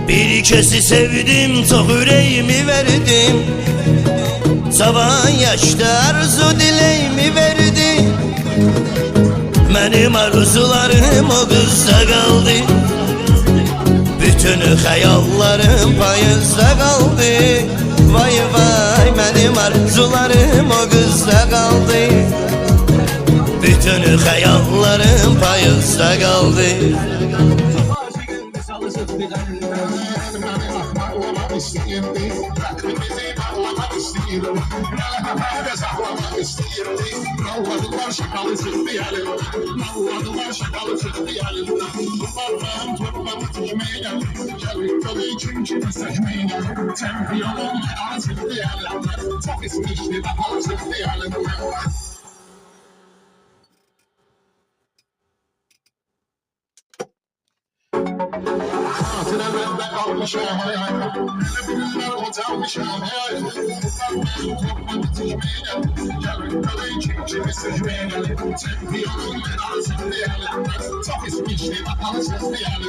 Bir kesi sevdim, çok yüreğimi verdim. Sabah yaşta arzu dileğimi verdi. Benim arzularım o kızda kaldı. Bütün hayallarım payızda kaldı. Vay vay, benim arzularım o kızda kaldı. Bütün hayallarım payızda kaldı. Nalladılar şakalı çıktı yani. Nalladılar şakalı çıktı yani. Parmağım topladı tikmeye geldi. Gelip tabii çünkü seçmeye geldi. Tempiyonum medalı çıktı yani. Çok ismişti defalı çıktı yani. Tünelden kalmış olmaya. Birbirler otelmiş olmaya. Parmağım topladı tikmeye geldi. Gelip tabii çünkü seçmeye geldi. Tempiyonum medalı çıktı yani. Çok ismişti defalı çıktı yani.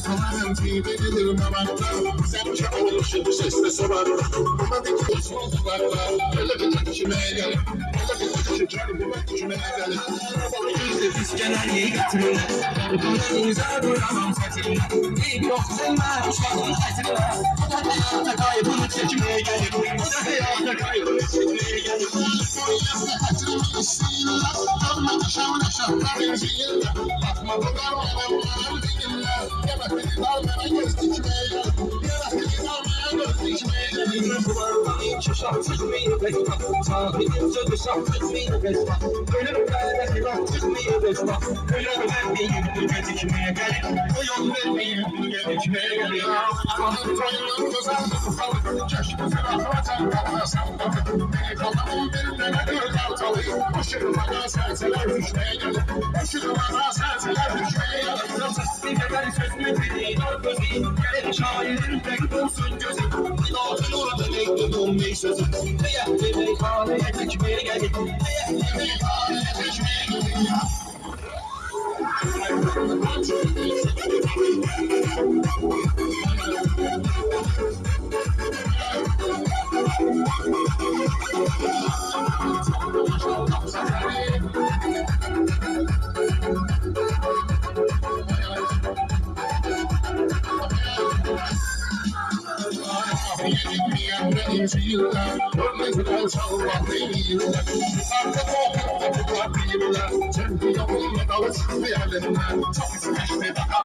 Tamamen tüybedir mamakta. Sen çağırışın sesle sobarla. Buna dikkat oldularla. Öyle bir içime gelip. Öyle bir içime gelip. Biz genelliği getirin. Bunun güzel duramam setin. İlk yok senler uçmadım setin. Bu da hayata kaybını çekmeye gelir. Bu da hayata kaybını çekmeye gelir. Konya'da kaçırmak istiyorlar. Kalmadı şavra şahlar zihinler. Bakma bu darmalar zihinler. Yemekleri dalmaya göz dikmeye gelip. Yemekleri dalmaya göz dikmeye gelip. İki şartsız mıydı besma? Sahibim sözü şartsız mıydı besma? Ölüm bende silahsız mıydı besma? O yol vermeyin bu gecikmeye gelin. O yol vermeyin bu gecikmeye gelin. Amanın toyunun güzeldi bu falı. Keşke zırafatan kalmasam da. Beni kalanın birine göz altalı. Başırmana serseler düşmeye gelin. Başırmana serseler düşmeye gelin. Bir kadar söz mü dediğin o gözü? Gelin şairin tek olsun gözü. Altın orada bekledim bir sözü. Neye meyhaneye tekmeye gelin. Neye meyhaneye tekmeye gelin. Çok